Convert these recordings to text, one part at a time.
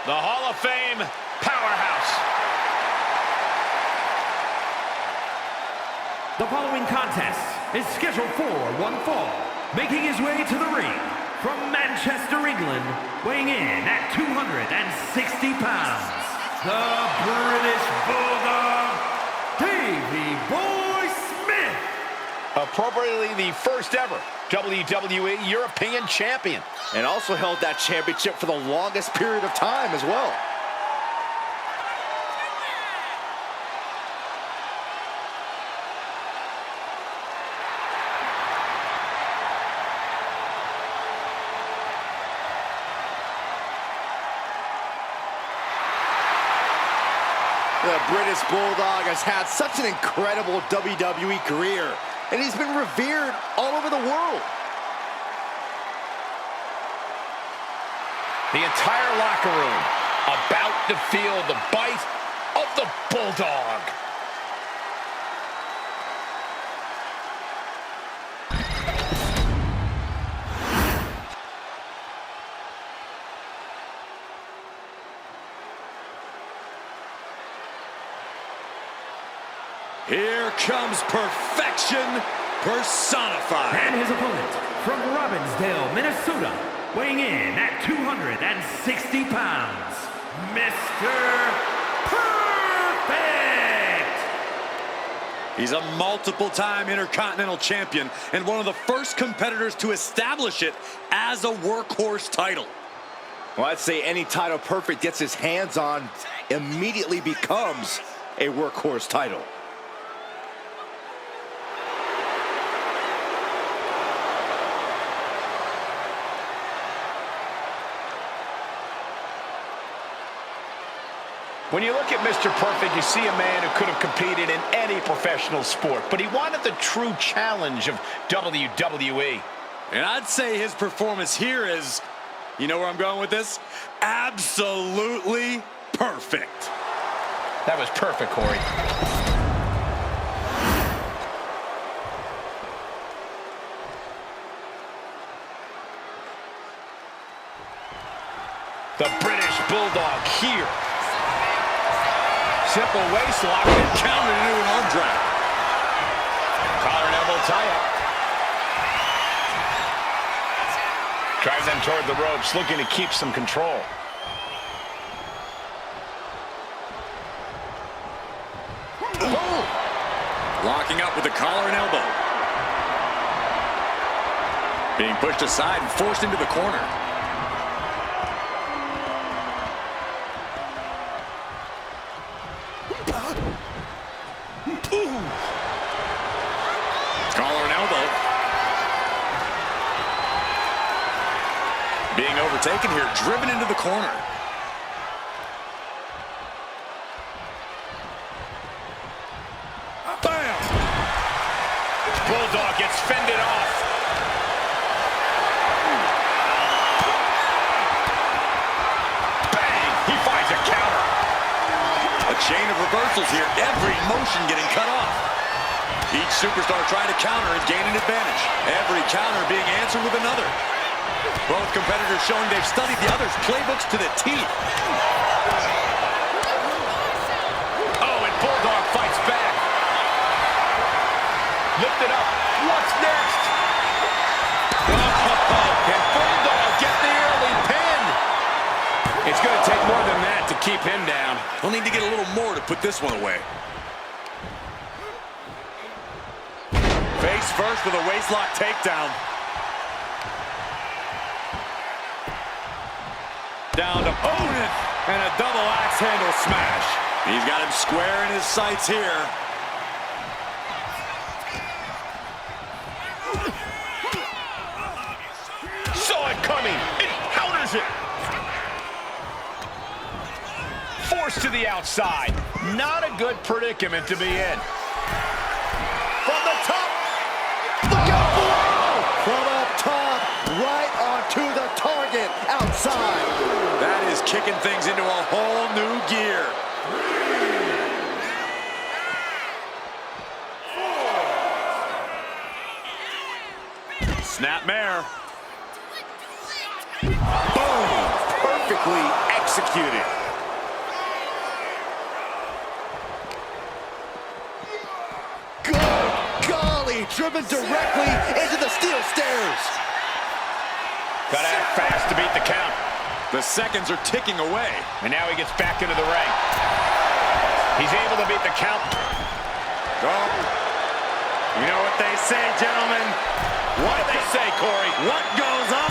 the Hall of Fame powerhouse. The following contest is scheduled for one fall. Making his way to the ring from Manchester, England, weighing in at 260 pounds, the British Bulldog, Davey Boy Smith. Appropriately the first ever WWE European Champion. And also held that championship for the longest period of time as well. The British Bulldog has had such an incredible WWE career, and he's been revered all over the world. The entire locker room about to feel the bite of the Bulldog. Here comes perfection personified. And his opponent from Robbinsdale, Minnesota, weighing in at 260 pounds, Mr. Perfect! He's a multiple-time Intercontinental Champion and one of the first competitors to establish it as a workhorse title. Well, I'd say any title Perfect gets his hands on immediately becomes a workhorse title. When you look at Mr. Perfect, you see a man who could have competed in any professional sport, but he wanted the true challenge of WWE. And I'd say his performance here is, you know where I'm going with this? Absolutely perfect. That was perfect, Corey. The British Bulldog here. Simple waist lock and Countered into an arm drag. collar and elbow tie-up. Drives them toward the ropes, looking to keep some control. Oh! Locking up with the collar and elbow. Being pushed aside and forced into the corner. Collar and elbow. Being overtaken here, driven into the corner. Bam! Bulldog gets fended off. Bang! He finds a counter. A chain of reversals here, every motion getting cut off. Each superstar trying to counter and gain an advantage. Every counter being answered with another. Both competitors showing they've studied the other's playbooks to the teeth. Oh, and Bulldog fights back. Lift it up. What's next? Oh, can Bulldog get the early pin? It's going to take more than that to keep him down. We'll need to get a little more to put this one away. Face first with a waistlock takedown. Down to opponent and a double axe handle smash. He's got him square in his sights here. Saw it coming. It counters it. Forced to the outside. Not a good predicament to be in. From the top. Look out below. From up top, right onto the target outside. That is kicking things into a whole new gear. Snapmare. Boom. Perfectly executed. executed. Good golly, driven directly into the steel stairs. Gotta act fast to beat the count. The seconds are ticking away. And now he gets back into the ring. He's able to beat the count. Oh. You know what they say, gentlemen? What do they say, Corey? What goes up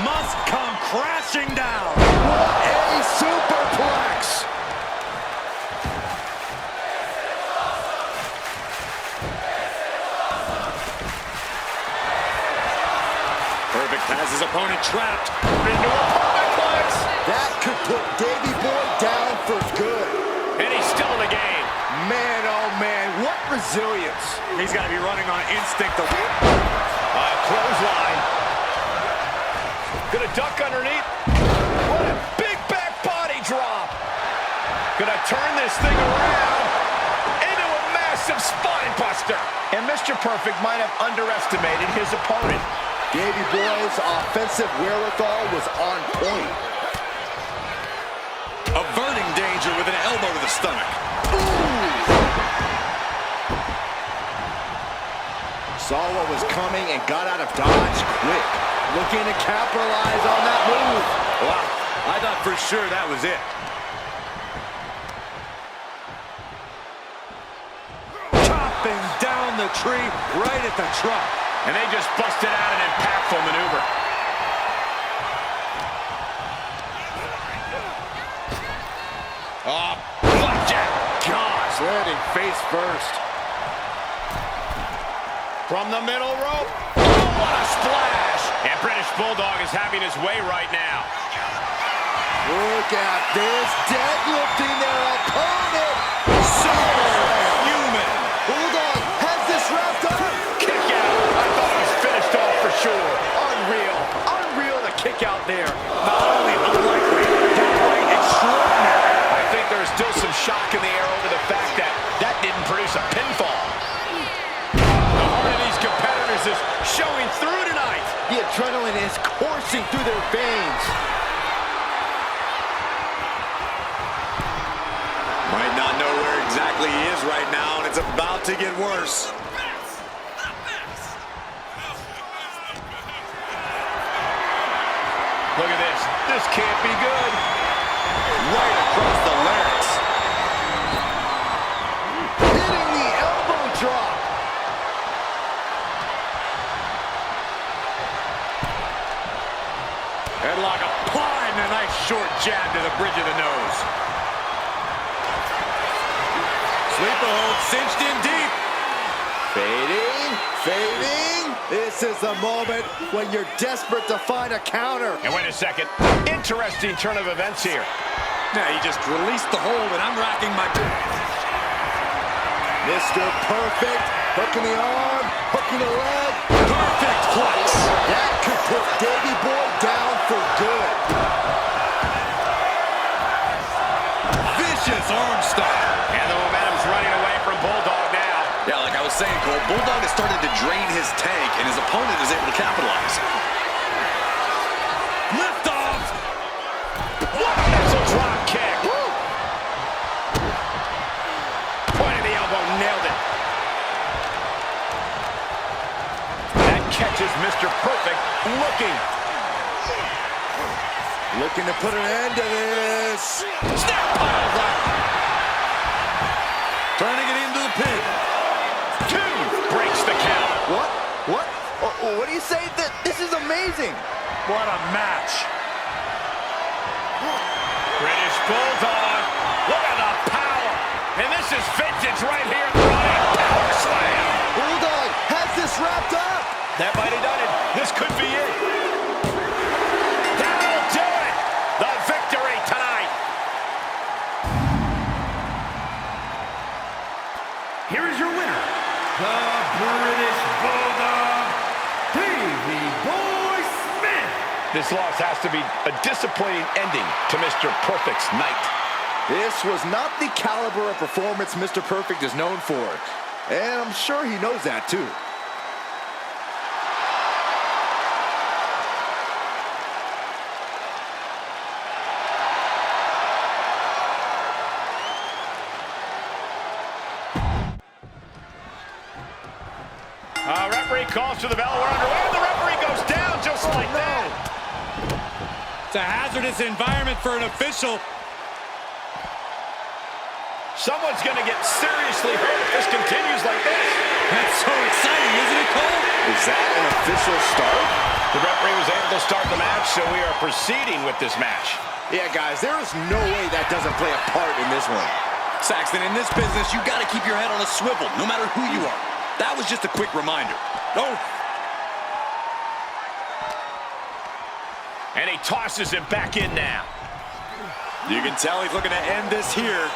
must come crashing down. What a superplex. Perfect has his opponent trapped. Into a superplex. That could put Davey Boy down for good. And he's still in the game. Man, oh man, what resilience. He's got to be running on instinct. Clothesline. Gonna duck underneath. What a big back body drop. Gonna turn this thing around into a massive spine buster. And Mr. Perfect might have underestimated his opponent. Davey Boy's offensive wherewithal was on point. Averting danger with an elbow to the stomach. Saw what was coming and got out of dodge quick. Looking to capitalize on that move. Wow, I thought for sure that was it. Chopping down the tree right at the trunk. And they just busted out an impactful maneuver. Oh, blackjack. Gosh, Landing face first. from the middle rope. Oh, what a splash. And British Bulldog is having his way right now. Look at this, deadlifting their opponent. Superhuman. Bulldog has this wrapped up. Kick out. I thought he was finished off for sure. Unreal. Unreal the kick out there. Not only unlikely, downright extraordinary. I think there's still some shock in the air over the fact that that didn't produce a pinfall. The heart of these competitors is showing through tonight. The adrenaline is coursing through their veins. Might not know where exactly he is right now, and it's about to get worse. Look at this. This can't be good. Right across the larynx. Hitting the elbow drop. Headlock applied and a nice short jab to the bridge of the nose. Sleeper hold cinched in deep. Fading, fading. This is the moment when you're desperate to find a counter. And wait a second. Interesting turn of events here. Now he just released the hold, and I'm racking my... Mr. Perfect, hooking the arm, hooking the leg. Perfect flex. That could put Davey Boy down for good. Vicious arm start. And the momentum's running away from Bulldog now. Yeah, like I was saying, Cole, Bulldog has started to drain his tank, and his opponent is able to capitalize. Lift off. What a missile drop kick. Point of the elbow, nailed it. That catches Mr. Perfect looking. Looking to put an end to this. Snap pile driver. Turning it into the pin. Two breaks the count. What? What? What do you say? This is amazing. What a match. British Bulldog. Look at the power. And this is vintage right here. Running power slam. Bulldog has this wrapped up. That might have done it. This could be it. That'll do it. The victory tonight. Here is your winner, the British Bulldog, Davey Boy Smith. This loss has to be a disappointing ending to Mr. Perfect's night. This was not the caliber of performance Mr. Perfect is known for. And I'm sure he knows that too. referee calls for the bell. We're underway. The referee goes down just like that. It's a hazardous environment for an official. Someone's going to get seriously hurt if this continues like this. That's so exciting, isn't it, Cole? Is that an official start? The referee was able to start the match, so we are proceeding with this match. Yeah, guys, there is no way that doesn't play a part in this one. Saxton, in this business, you got to keep your head on a swivel, no matter who you are. That was just a quick reminder. Oh. And he tosses him back in now. You can tell he's looking to end this here.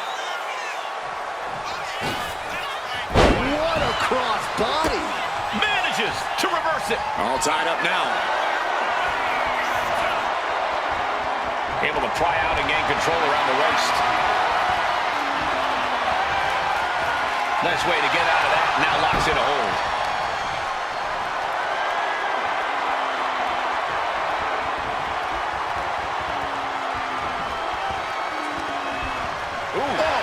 What a cross body. Manages to reverse it. All tied up now. Able to pry out and gain control around the waist. Nice way to get out of that. Now locks in a hold. Ooh. Oh.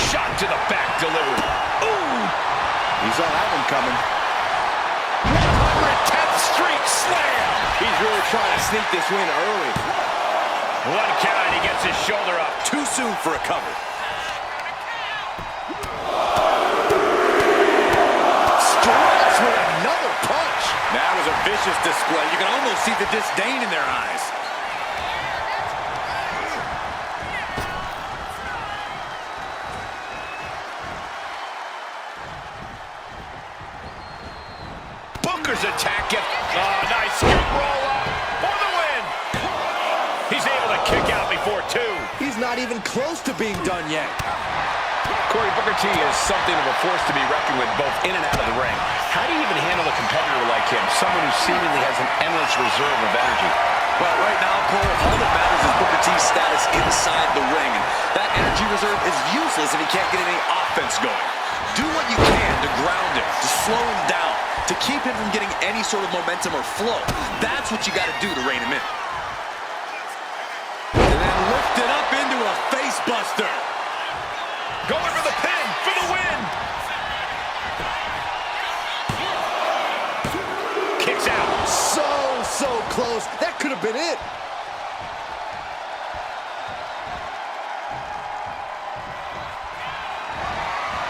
Shot to the back delivery. Ooh. He saw that one coming. 110th Street Slam. He's really trying to sneak this win early. One count, and he gets his shoulder up. Too soon for a cover. Strikes with another punch. That was a vicious display. You can almost see the disdain in their eyes. Booker's attack. Nice scoop roll up for the win. He's able to kick out before two. He's not even close to being done yet. Corey, Booker T is something of a force to be reckoned with both in and out of the ring. How do you even handle a competitor like him, someone who seemingly has an endless reserve of energy? Well, right now, Cole, all that matters is Booker T's status inside the ring. And that energy reserve is useless if he can't get any offense going. Do what you can to ground him, to slow him down, to keep him from getting any sort of momentum or flow. That's what you got to do to rein him in. And then lift it up into a face buster. Going for the pin for the win. Kicks out. So close. That could have been it.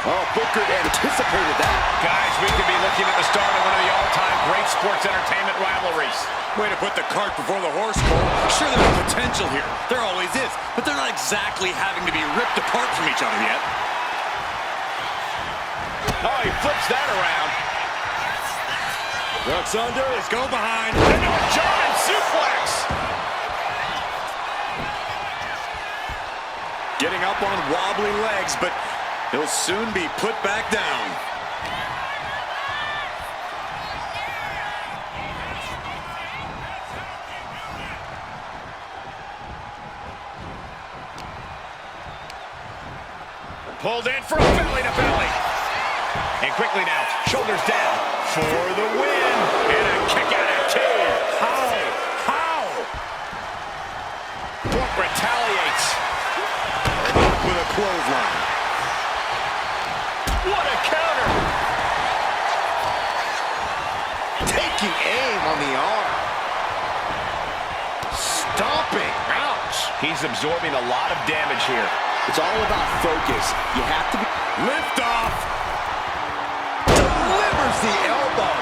Oh, Booker anticipated that. Guys, we could be looking at the start of one of the all-time great sports entertainment rivalries. Way to put the cart before the horse, Cole. Sure, there's potential here. There always is. But they're not exactly having to be ripped apart from each other yet. Oh, he flips that around. Ducks under. Let's go behind. Into a German suplex. Getting up on wobbly legs, but he'll soon be put back down. Pulled in for a belly-to-belly. And quickly now, shoulders down for the win. And a kick out at two. How? Brooke retaliates. With a clothesline. What a counter. Taking aim on the arm. Stomping. Ouch. He's absorbing a lot of damage here. It's all about focus. You have to be... Lift off. Delivers the elbow.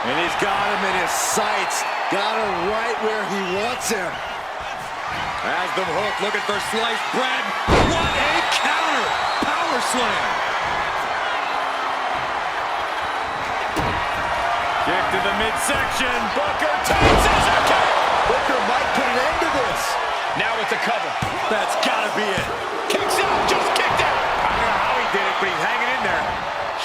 And he's got him in his sights. Got him right where he wants him. Has them hooked, looking for sliced bread. What a counter! Power slam. Kick to the midsection. Booker takes his account. Booker might put an end to this. Now with the cover. That's gotta be it. Kicks out, just kicked out. I don't know how he did it, but he's hanging in there.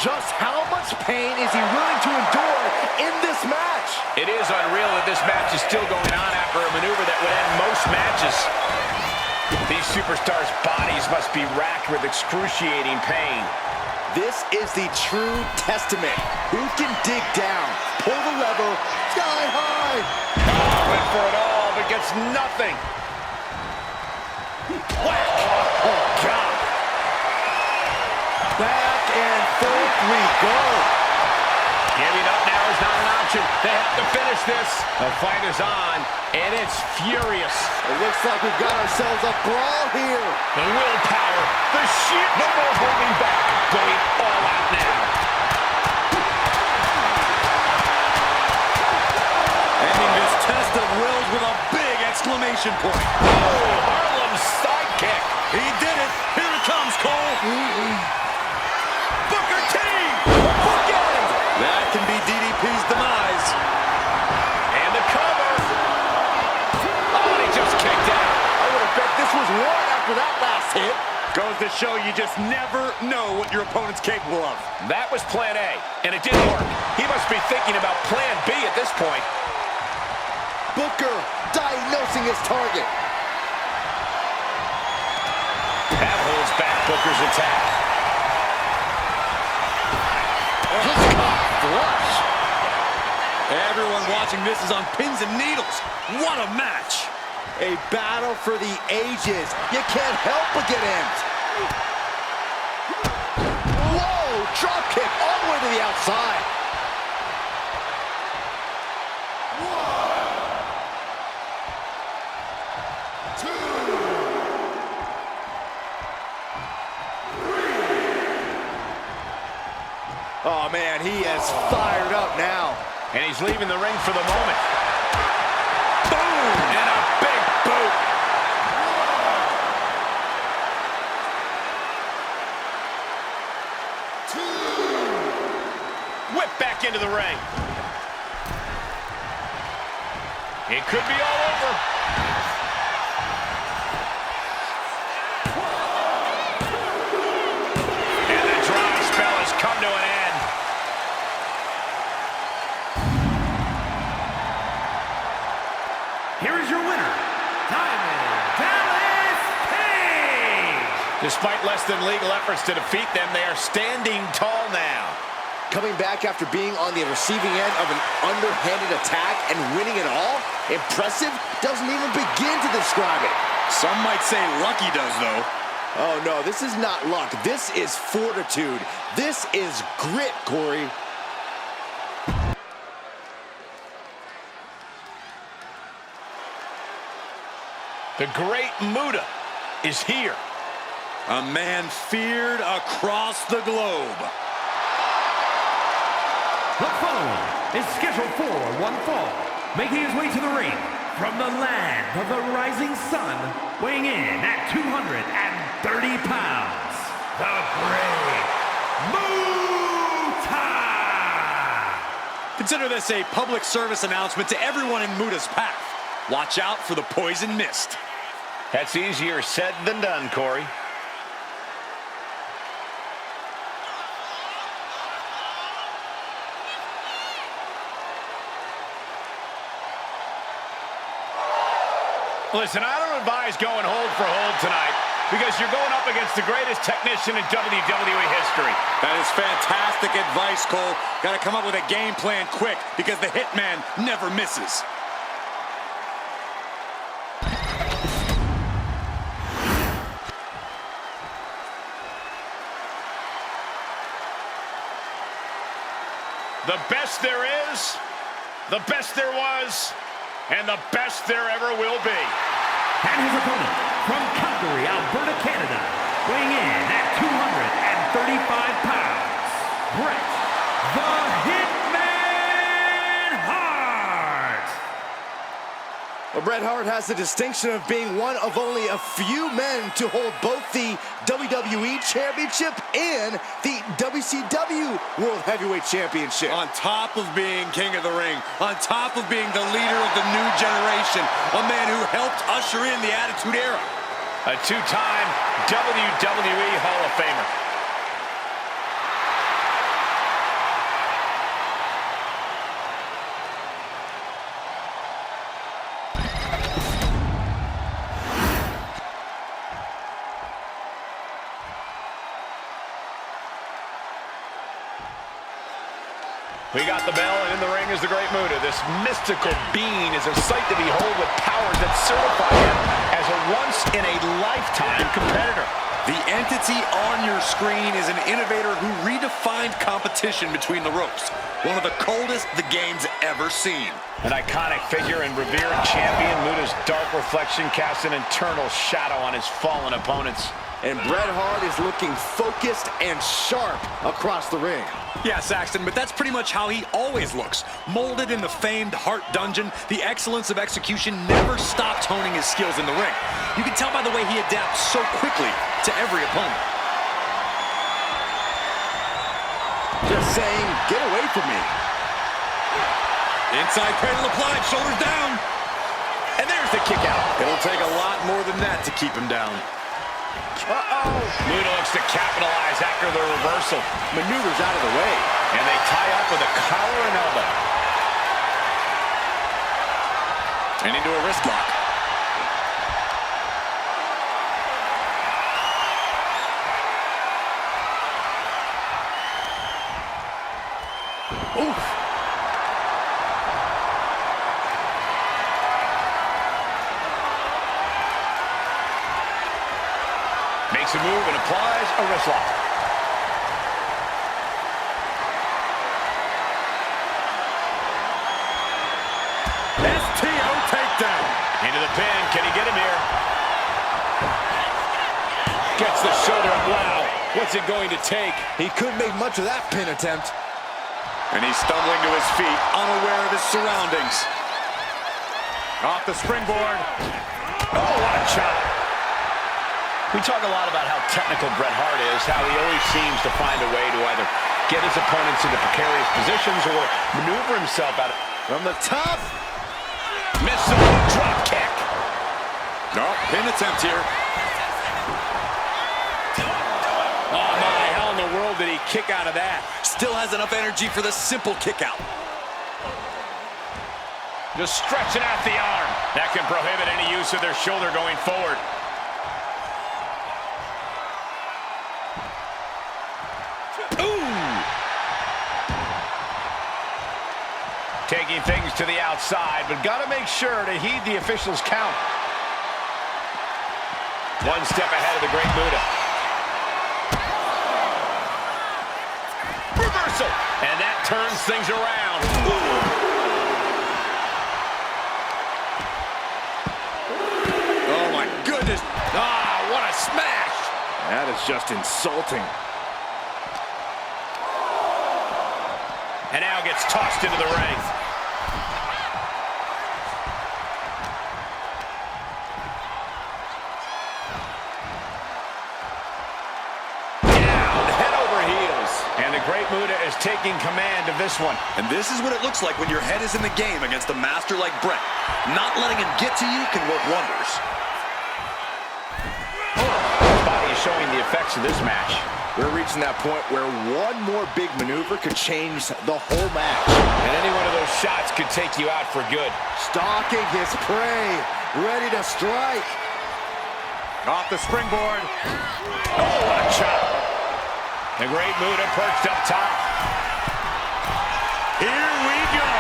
Just how much pain is he willing to endure in this match? It is unreal that this match is still going on after a maneuver that would end most matches. These superstars' bodies must be racked with excruciating pain. This is the true testament. Who can dig down, pull the lever, sky high? Went for it all, but gets nothing. Whack! Oh, God. forth we go. Giving up now is not an option. They have to finish this. The fight is on, and it's furious. It looks like we've got ourselves a brawl here. The willpower, the sheer, no more holding back, going all out now. Ending this test of wills with a big exclamation point. Oh, Harlem's sidekick. He did it. Here it comes, Cole. Booker T. Again. That can be DDP's demise. And the cover. Oh, he just kicked out. I would have bet this was one after that last hit. Goes to show you just never know what your opponent's capable of. That was plan A, and it didn't work. He must be thinking about plan B at this point. Booker diagnosing his target. That holds back Booker's attack. Just caught flush. Everyone watching this is on pins and needles. What a match. A battle for the ages. You can't help but get amped. Whoa, drop kick all the way to the outside. Oh, man, he is fired up now. And he's leaving the ring for the moment. Boom! And a big boot. Whip back into the ring. It could be all over. And the dry spell has come to an end. Here is your winner, Dallas Page! Despite less than legal efforts to defeat them, they are standing tall now. Coming back after being on the receiving end of an underhanded attack and winning it all? Impressive? Doesn't even begin to describe it. Some might say lucky does, though. Oh, no, this is not luck. This is fortitude. This is grit, Corey. The great Muta is here. A man feared across the globe. The following is scheduled for one fall, making his way to the ring from the land of the rising sun, weighing in at 230 pounds, the great Muta! Consider this a public service announcement to everyone in Muta's path. Watch out for the poison mist. That's easier said than done, Corey. Listen, I don't advise going hold for hold tonight because you're going up against the greatest technician in WWE history. That is fantastic advice, Cole. Got to come up with a game plan quick because the hitman never misses. The best there is, the best there was, and the best there ever will be. And his opponent from Calgary, Alberta, Canada, weighing in at 235 pounds, Bret, the Hitman Hart! Well, Bret Hart has the distinction of being one of only a few men to hold both the WWE Championship and the WCW World Heavyweight Championship. On top of being king of the ring, on top of being the leader of the new generation, a man who helped usher in the Attitude Era. A two-time WWE Hall of Famer. We got the bell, and in the ring is the Great Muta. This mystical being is a sight to behold with powers that certify him as a once-in-a-lifetime competitor. The entity on your screen is an innovator who redefined competition between the ropes. One of the coldest the game's ever seen. An iconic figure and revered champion, Muta's dark reflection casts an eternal shadow on his fallen opponents. And Bret Hart is looking focused and sharp across the ring. Yeah, Saxton, but that's pretty much how he always looks. Molded in the famed Hart dungeon, the excellence of execution never stopped honing his skills in the ring. You can tell by the way he adapts so quickly to every opponent. Just saying, get away from me. Inside cradle applied, shoulders down. And there's the kick out. It'll take a lot more than that to keep him down. Muta looks to capitalize after the reversal. Maneuvers out of the way. And they tie up with a collar and elbow. And into a wrist lock. Oof. Makes a move and applies a wrist lock. STO takedown. Into the pin. Can he get him here? Gets the shoulder up. Wow. What's it going to take? He couldn't make much of that pin attempt. And he's stumbling to his feet, unaware of his surroundings. Off the springboard. Oh, what a chop. We talk a lot about how technical Bret Hart is, how he always seems to find a way to either get his opponents into precarious positions or maneuver himself out From the top. missile drop kick. No, pin attempt here. Oh my, how in the world did he kick out of that? Still has enough energy for the simple kick out. Just stretching out the arm. That can prohibit any use of their shoulder going forward. Taking things to the outside, but got to make sure to heed the officials' count. One step ahead of the Great Muta. Reversal! And that turns things around. Oh my goodness. Ah, what a smash! That is just insulting. And now gets tossed into the ring. Down, head over heels. And the Great Muta is taking command of this one. And this is what it looks like when your head is in the game against a master like Bret. Not letting him get to you can work wonders. His body is showing the effects of this match. We're reaching that point where one more big maneuver could change the whole match. And any one of those shots could take you out for good. Stalking his prey, ready to strike. Off the springboard. Oh, what a chop. The Great Muta perched up top. Here we go.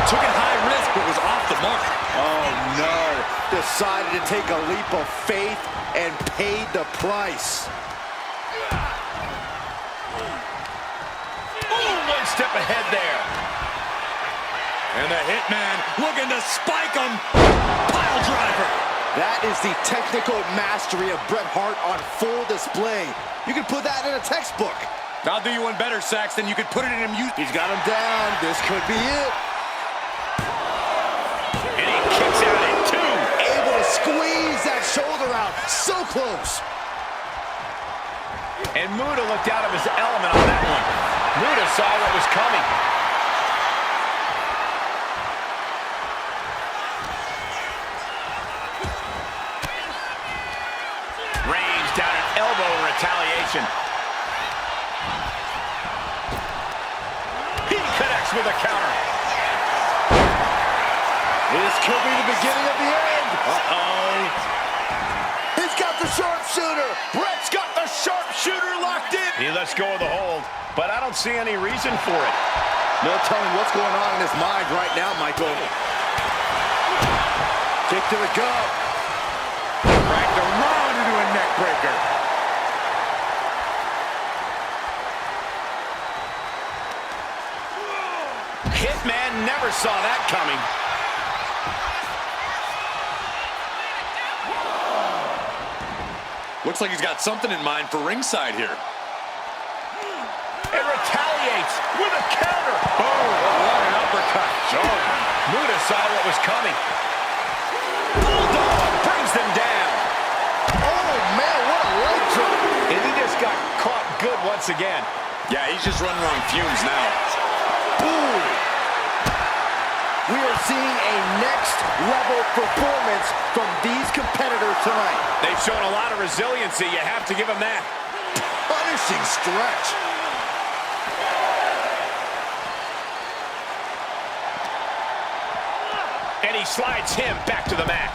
Took it high risk, but was off the mark. Oh no, decided to take a leap of faith and paid the price. One step ahead there. And the Hitman looking to spike him. Pile driver. That is the technical mastery of Bret Hart on full display. You can put that in a textbook. I'll do you one better, Saxton. You could put it in a mute. He's got him down. This could be it. And he kicks out at two. Able to squeeze that shoulder out. So close. And Muta looked out of his element on that one. Muta saw what was coming. Range down an elbow in retaliation. He connects with a counter. This could be the beginning of the end. Uh-oh. He's got the sharpshooter. Bret's got the sharpshooter locked in. He lets go of the hold. but I don't see any reason for it. No telling what's going on in his mind right now, Michael. Kick to the gut. Dragged around into a neck breaker. Hitman never saw that coming. Looks like he's got something in mind for ringside here. It retaliates with a counter. Oh, what an uppercut. Muta saw what was coming. Bulldog brings them down. Oh, man, what a leg drop. And he just got caught good once again. Yeah, he's just running on fumes now. Ooh. We are seeing a next-level performance from these competitors tonight. They've shown a lot of resiliency. You have to give them that. Punishing stretch. And he slides him back to the mat.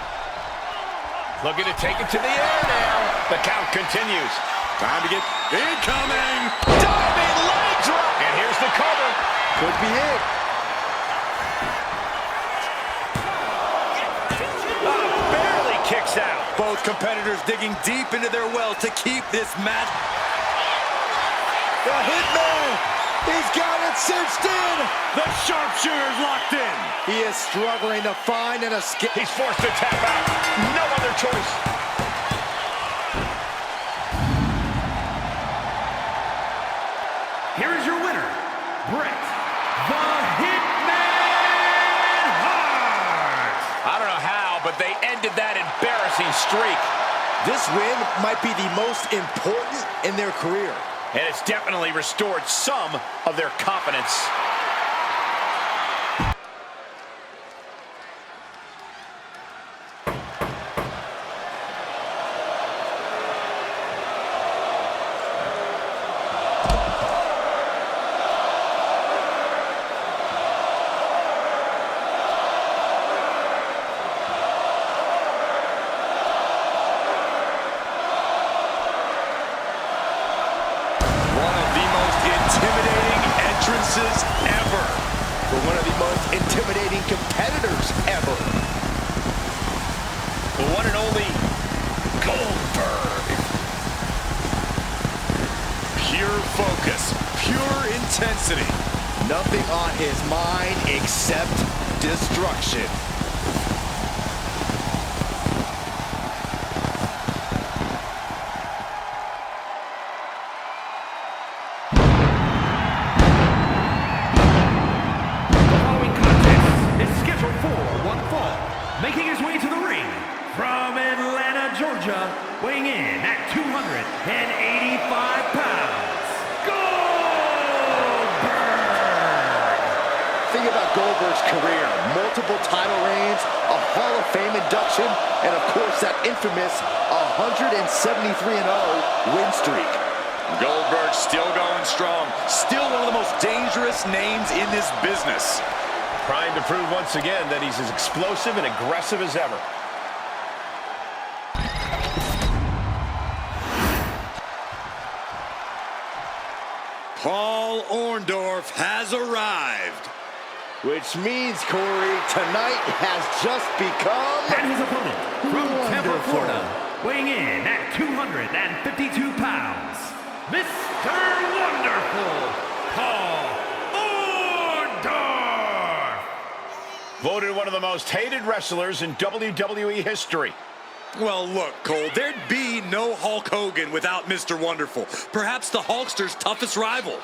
Looking to take it to the air now. The count continues. Time to get incoming. Diving leg drop. And here's the cover. Could be it. Barely kicks out. Both competitors digging deep into their well to keep this match. The Hitman, he's got it cinched in. The sharpshooter's locked in. He is struggling to find an escape. He's forced to tap out. No other choice. Here is your winner, Bret, the Hitman Hart. I don't know how, but they ended that embarrassing streak. This win might be the most important in their career. And it's definitely restored some of their confidence. Ever. For one of the most intimidating competitors ever. The one and only Goldberg. Pure focus, pure intensity. Nothing on his mind except destruction. Making his way to the ring from Atlanta, Georgia, weighing in at 285 pounds, Goldberg! Think about Goldberg's career. Multiple title reigns, a Hall of Fame induction, and of course that infamous 173-0 win streak. Goldberg still going strong. Still one of the most dangerous names in this business. Trying to prove once again that he's as explosive and aggressive as ever. Paul Orndorff has arrived. Which means, Corey, tonight has just become... And his opponent from Tampa, Florida, weighing in at 252 pounds, Mr. Wonderful, Paul Orndorff! Voted one of the most hated wrestlers in WWE history. Well, look, Cole, there'd be no Hulk Hogan without Mr. Wonderful. Perhaps the Hulkster's toughest rival.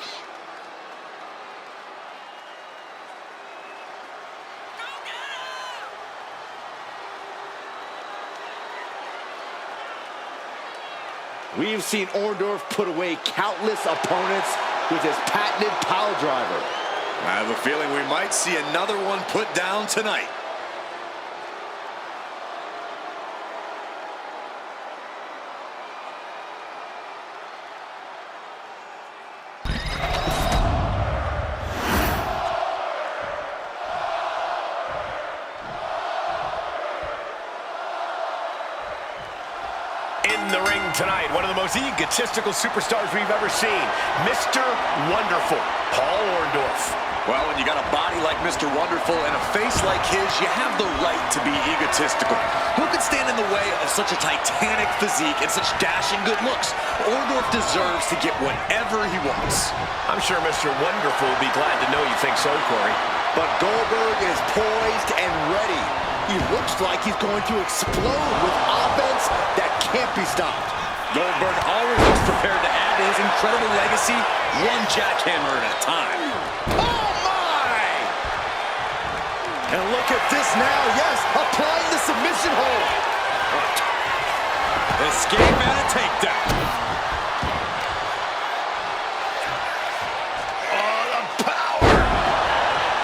We've seen Orndorff put away countless opponents with his patented pile driver. I have a feeling we might see another one put down tonight. In the ring tonight, And one of the most egotistical superstars we've ever seen, Mr. Wonderful, Paul Orndorff. Well, when you got a body like Mr. Wonderful and a face like his, you have the right to be egotistical. Who could stand in the way of such a titanic physique and such dashing good looks? Orndorff deserves to get whatever he wants. I'm sure Mr. Wonderful will be glad to know you think so, Corey. But Goldberg is poised and ready. He looks like he's going to explode with offense that can't be stopped. Goldberg always looks prepared to add to his incredible legacy, one jackhammer at a time. Oh my! And look at this now, yes, applying the submission hold. Escape and a takedown. Oh, the power!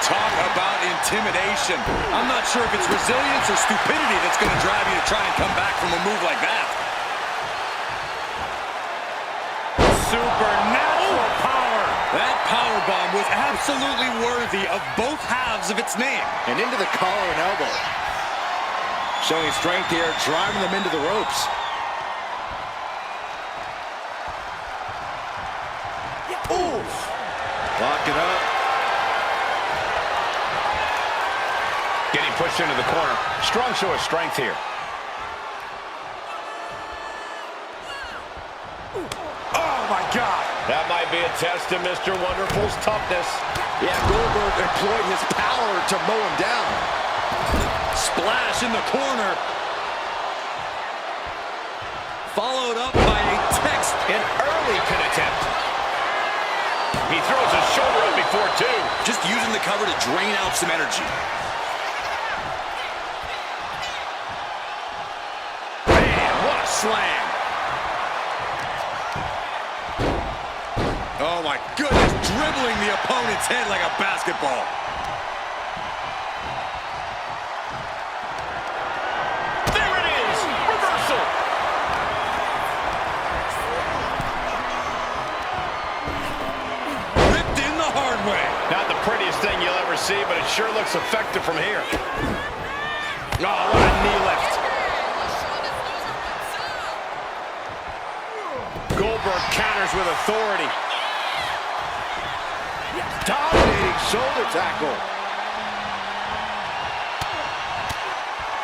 Talk about intimidation. I'm not sure if it's resilience or stupidity that's going to drive you to try and come back from a move like that. Supernatural power! That powerbomb was absolutely worthy of both halves of its name. And into the collar and elbow. Showing strength here, driving them into the ropes. Oof! Lock it up. Getting pushed into the corner. Strong show of strength here. Oh my God! That might be a test of Mr. Wonderful's toughness. Yeah, Goldberg employed his power to mow him down. Splash in the corner. Followed up by a text. An early pin attempt. He throws his shoulder up before two. Just using the cover to drain out some energy. Man, what a slam. Oh my goodness, dribbling the opponent's head like a basketball. There it is, reversal. Ripped in the hard way. Not the prettiest thing you'll ever see, but it sure looks effective from here. Oh, what a knee lift. Goldberg counters with authority. Dominating shoulder tackle.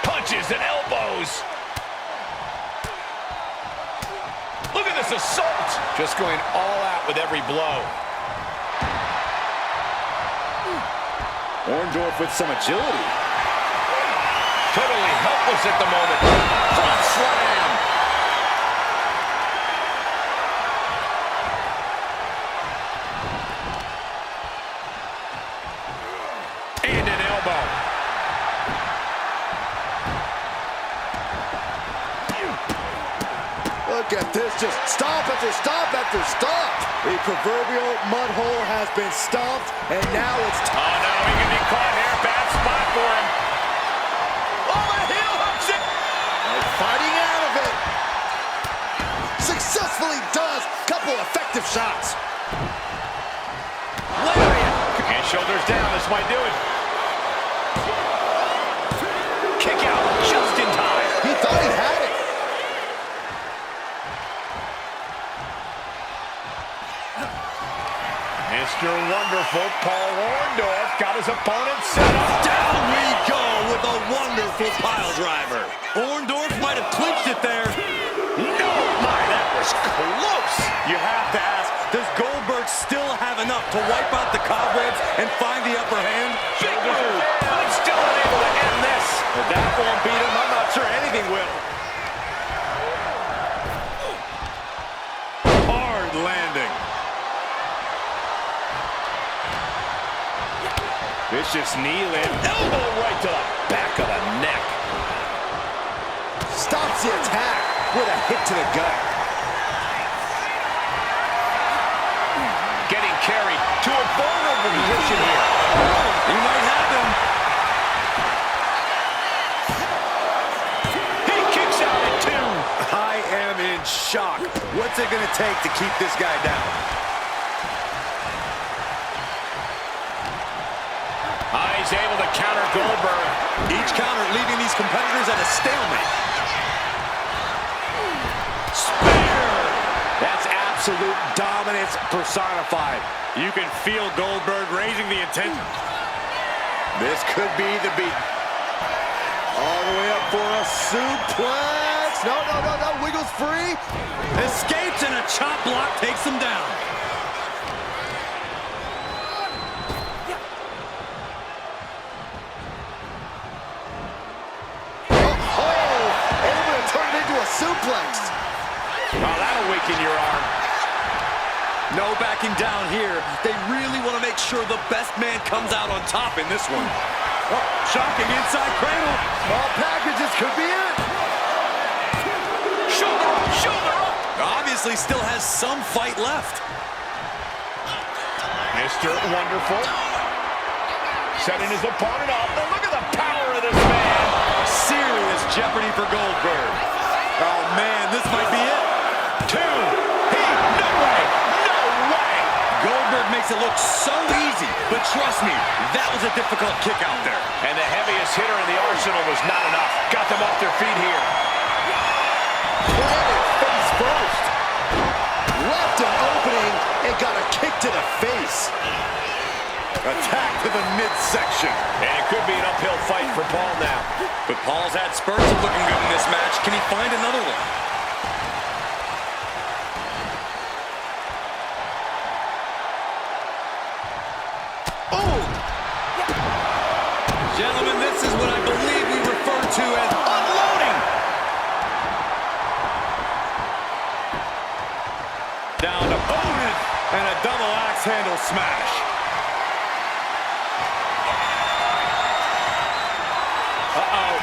Punches and elbows. Look at this assault. Just going all out with every blow. Orndorff with some agility. Totally helpless at the moment. Front slam. And an elbow. Look at this, just stomp after stomp after stomp. The proverbial mud hole has been stomped, and now it's Oh no, he can be caught here. Bad spot for him. Oh, the heel hooks it. fighting out of it. Successfully does. Couple effective shots. Lariat. And shoulders down. This might do it. Kick out just in time. He thought he had it. Mr. Wonderful, Paul Orndorff, got his opponent set up. Down we go with a wonderful pile driver. Orndorff might have clinched it there. No, my, that was close. You have to ask, does Goldberg still have enough to wipe out the cobwebs and find the upper hand? Big move, but still unable to end this. If that won't beat him, I'm not sure anything will. Hard landing. Vicious knee lift, elbow right to the back of the neck. Stops the attack with a hit to the gut. Getting carried to a vulnerable position here. He might have him. He kicks out at two. I am in shock. What's it going to take to keep this guy down? He's able to counter Goldberg. Each counter leaving these competitors at a stalemate. Spear! absolute dominance personified. You can feel Goldberg raising the intent. This could be the beat. All the way up for a suplex. No, no, no, no. Wiggles free. Escapes and a chop block takes him down. Able to turn it into a suplex. Oh, that'll weaken your arm. No backing down here. They really want to make sure the best man comes out on top in this one. Oh, shocking inside cradle. Small packages could be it. Shoulder up, shoulder up. Obviously still has some fight left. Mr. Wonderful. Setting his opponent up. And look at the power of this man. Serious jeopardy for Goldberg. Oh, man, this might be it. Two. No way. No way. Goldberg makes it look so easy, but trust me, that was a difficult kick out there. And the heaviest hitter in the arsenal was not enough. Got them off their feet here. Planted face first. Left an opening and got a kick to the face. Attack to the midsection. And it could be an uphill fight for Paul now. But Paul's had spurts of looking good in this match. Can he find another one? Gentlemen, this is what I believe we refer to as unloading. Down to opponent and a double axe handle smash. Uh-oh.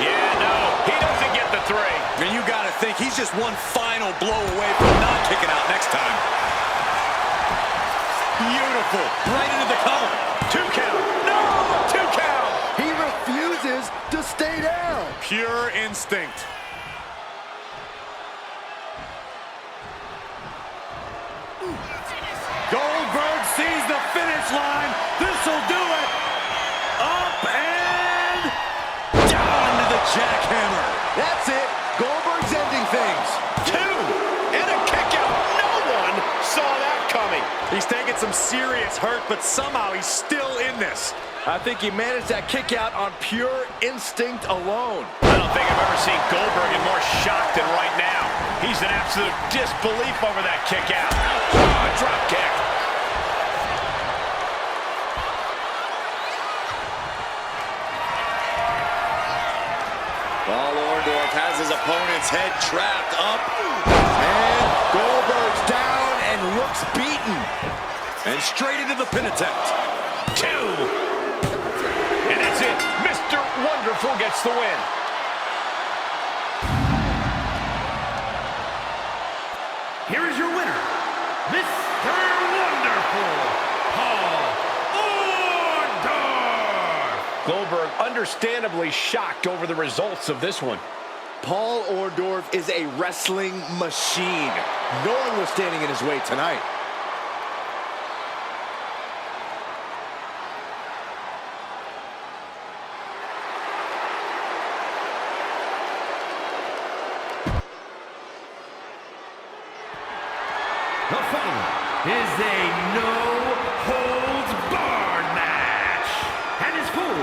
Yeah, no, he doesn't get the three. And you got to think he's just one final blow away from not kicking out next time. Beautiful. Right into the cover. 2 count. No, 2 count. He refuses to stay down. Pure instinct. Goldberg sees the finish line. This'll do it. Up and down to the jackhammer. That's it. Goldberg's ending things. 2 and a kick out. No one saw that coming. He's taking some serious hurt, but somehow he's still in this. I think he managed that kick out on pure instinct alone. I don't think I've ever seen Goldberg in more shock than right now. He's in absolute disbelief over that kick out. Oh, drop kick. Paul Orndorff has his opponent's head trapped up. And Goldberg's down and looks beaten. And straight into the pin attempt. 2. And that's it. Mr. Wonderful gets the win. Here is your winner, Mr. Wonderful, Paul Orndorff. Goldberg understandably shocked over the results of this one. Paul Orndorff is a wrestling machine. No one was standing in his way tonight. The following is a no-holds-barred match and is for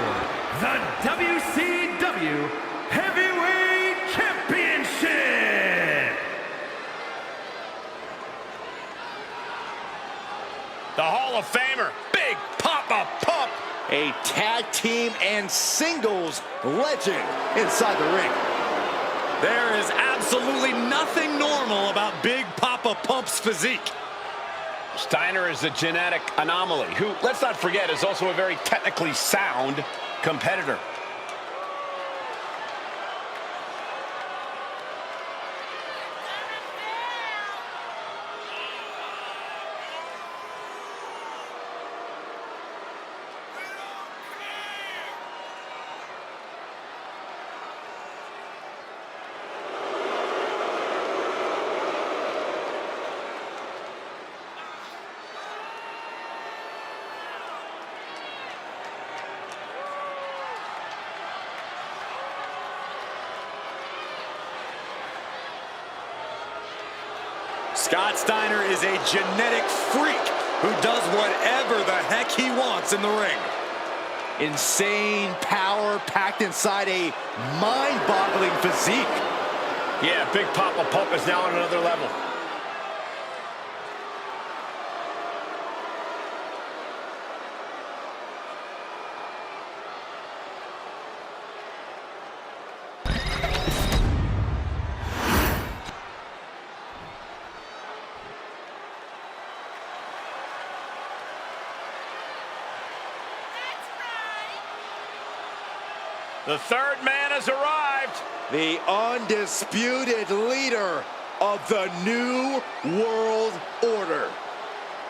the WCW Heavyweight Championship. The Hall of Famer, Big Papa Pump. A tag team and singles legend inside the ring. There is absolutely nothing normal about Big Papa Pump's physique. Steiner is a genetic anomaly who, let's not forget, is also a very technically sound competitor. Scott Steiner is a genetic freak who does whatever the heck he wants in the ring. Insane power packed inside a mind-boggling physique. Yeah, Big Papa Pump is now on another level. The third man has arrived. The undisputed leader of the New World Order.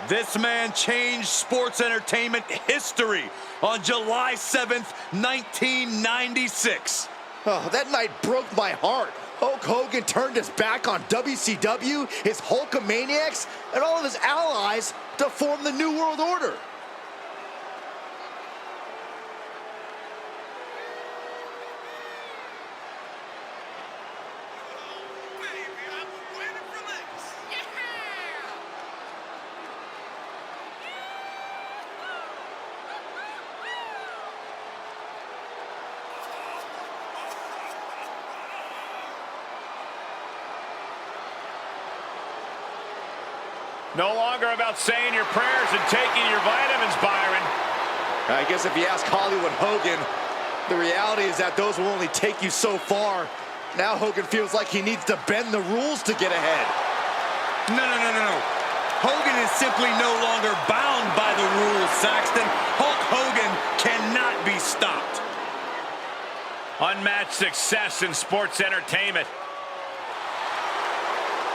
This man changed sports entertainment history on July 7th, 1996. Oh, that night broke my heart. Hulk Hogan turned his back on WCW, his Hulkamaniacs, and all of his allies to form the New World Order. No longer about saying your prayers and taking your vitamins, Byron. I guess if you ask Hollywood Hogan, the reality is that those will only take you so far. Now Hogan feels like he needs to bend the rules to get ahead. No. Hogan is simply no longer bound by the rules, Saxton. Hulk Hogan cannot be stopped. Unmatched success in sports entertainment.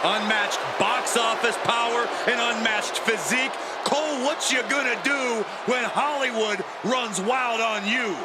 Unmatched box office power and unmatched physique. Cole, what you gonna do when Hollywood runs wild on you?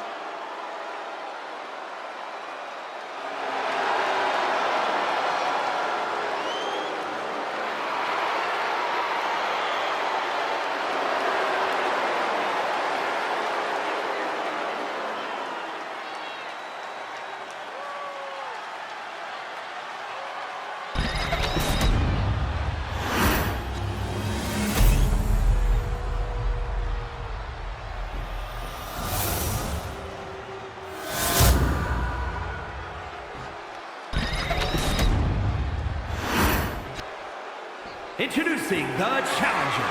Introducing the challenger.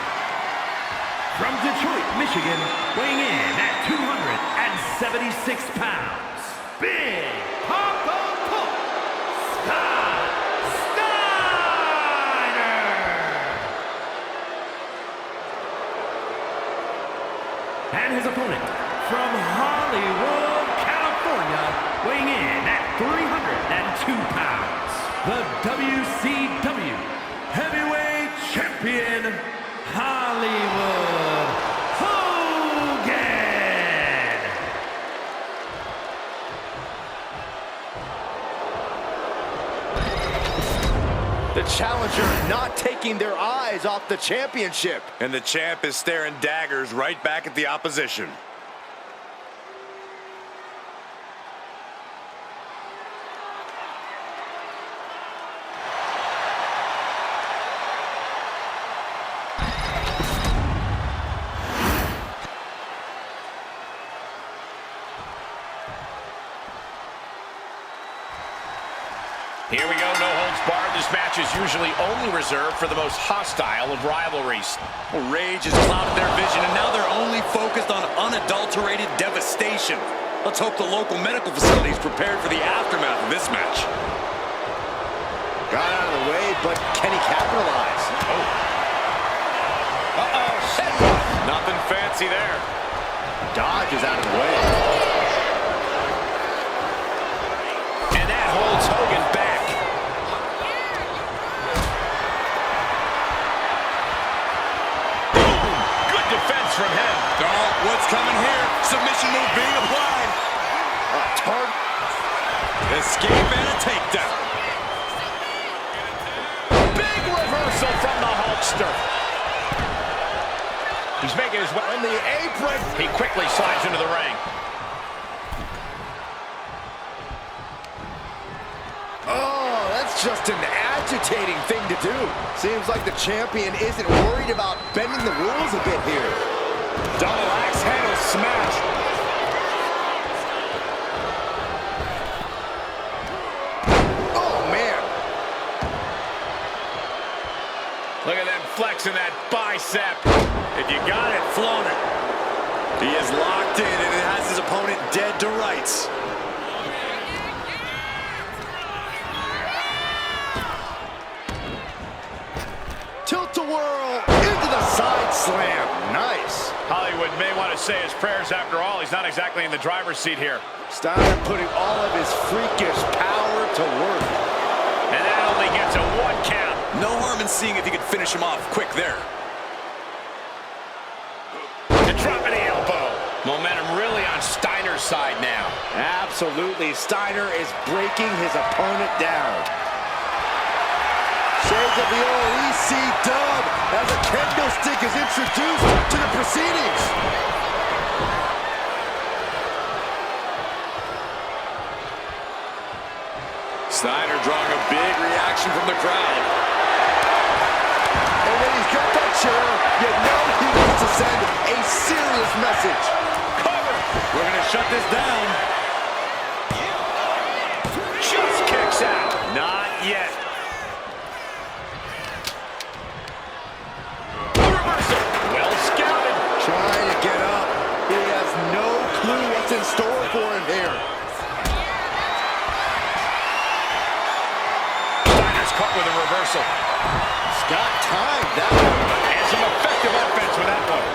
From Detroit, Michigan, weighing in at 276 pounds, Big Papa Pump, Scott Steiner. And his opponent, from Hollywood, California, weighing in at 302 pounds, the WCW Heavyweight Champion, Hollywood Hogan. The challenger not taking their eyes off the championship. And the champ is staring daggers right back at the opposition. Here we go, no holds barred. This match is usually only reserved for the most hostile of rivalries. Well, rage has clouded their vision, and now they're only focused on unadulterated devastation. Let's hope the local medical facility is prepared for the aftermath of this match. Got out of the way, but can he capitalize? Nothing fancy there. Dodge is out of the way. And that holds Hogan back. Defense from him. Oh, what's coming here? Submission move being applied. Escape and a takedown. Big reversal from the Hulkster. He's making his way on the apron. He quickly slides into the ring. Oh, that's just an agitating thing to do. Seems like the champion isn't worried about bending the rules a bit here. Double axe handle smash. Oh, man. Look at them flexing that bicep. If you got it, flown it. He is locked in and it has his opponent dead to rights. Tilt-a-whirl into the side slam. Nice. Hollywood may want to say his prayers after all. He's not exactly in the driver's seat here. Steiner putting all of his freakish power to work. And that only gets a 1 count. No harm in seeing if you can finish him off quick there. And dropping the elbow. Momentum really on Steiner's side now. Absolutely. Steiner is breaking his opponent down. Shades of the old EC dub as a kendo stick is introduced to the proceedings. Steiner drawing a big reaction from the crowd. And when he's got that chair, you know he wants to send a serious message. Cover. We're going to shut this down. Just kicks out. Not yet. Reversal. Well scouted. Trying to get up. He has no clue what's in store for him here. Steiner's caught with a reversal. Scott timed that one. And some effective offense with that one.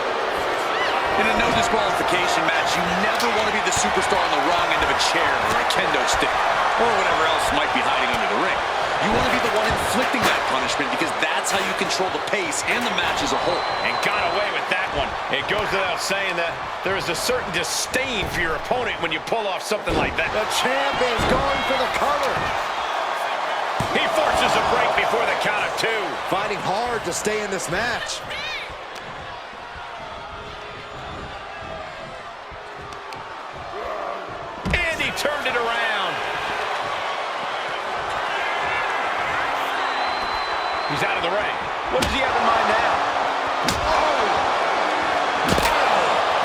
In a no disqualification match, you never want to be the superstar on the wrong end of a chair or a kendo stick, or whatever else might be hiding under the ring. You want to be the one inflicting that punishment because that's how you control the pace and the match as a whole. And got away with that one. It goes without saying that there is a certain disdain for your opponent when you pull off something like that. The champ is going for the cover. He forces a break before the count of 2. Fighting hard to stay in this match. And he turned it around. He's out of the ring. What does he have in mind now?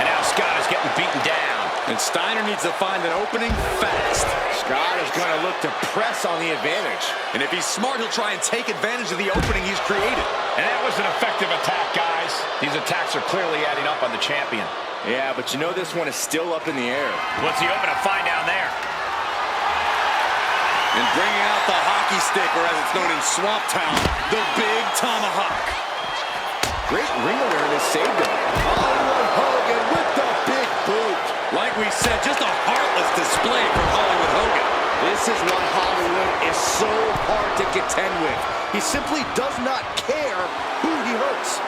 And now Scott is getting beaten down. And Steiner needs to find an opening fast. Scott is going to look to press on the advantage. And if he's smart, he'll try and take advantage of the opening he's created. And that was an effective attack, guys. These attacks are clearly adding up on the champion. Yeah, but you know this one is still up in the air. What's he hoping to find down there? And bringing out the hockey stick, or as it's known in Swamp Town, the Big Tomahawk. Great ring awareness saved him. Hollywood Hogan with the big boot. Like we said, just a heartless display from Hollywood Hogan. This is what Hollywood is so hard to contend with. He simply does not care who he hurts.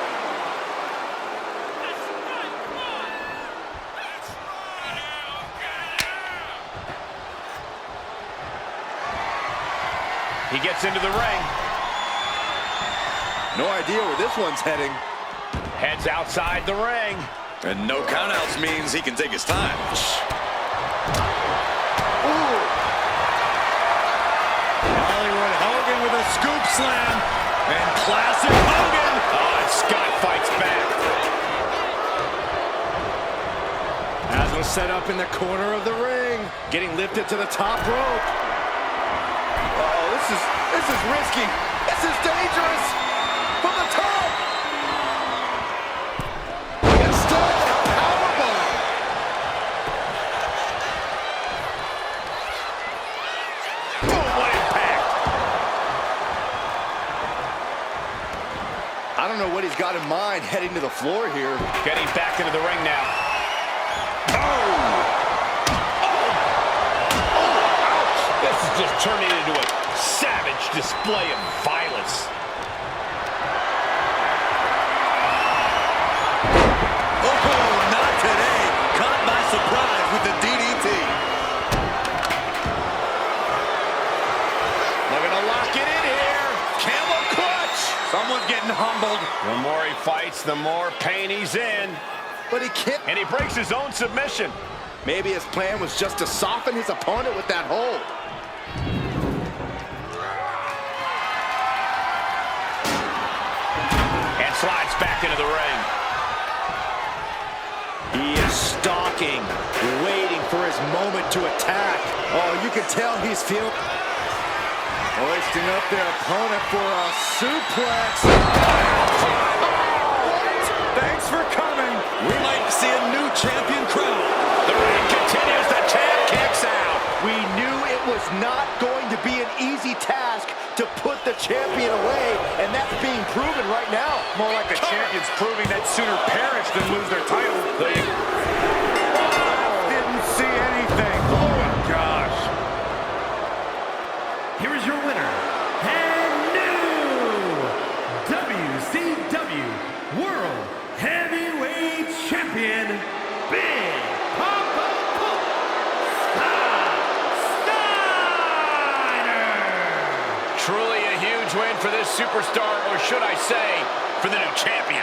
He gets into the ring. No idea where this one's heading. Heads outside the ring. And no countouts means he can take his time. Ooh. Hollywood Hogan with a scoop slam. And classic Hogan. Oh, and Scott fights back. As was set up in the corner of the ring. Getting lifted to the top rope. Uh-oh, this is risky. This is dangerous. From the top. Instead, a powerbomb. Boom, what impact. I don't know what he's got in mind heading to the floor here. Getting back into the ring now. This is just turning into a savage display of violence. Oh, not today. Caught by surprise with the DDT. Looking to lock it in here. Camel clutch. Someone's getting humbled. The more he fights, the more pain he's in. But he can't. And he breaks his own submission. Maybe his plan was just to soften his opponent with that hold. stalking, waiting for his moment to attack. Oh, you can tell he's feeling... Hoisting up their opponent for a suplex. Thanks for coming. We might see a new champion crowned. The reign continues. The champ kicks out. We knew it was not going to be an easy task to put the champion away, and that's being proven right now. More like the champions proving that sooner perish than lose their title. Didn't see anything. Oh my gosh. Here is your winner, and new WCW World Heavyweight Champion, Big Papa Steiner. Truly a huge win for this superstar, or should I say, for the new champion.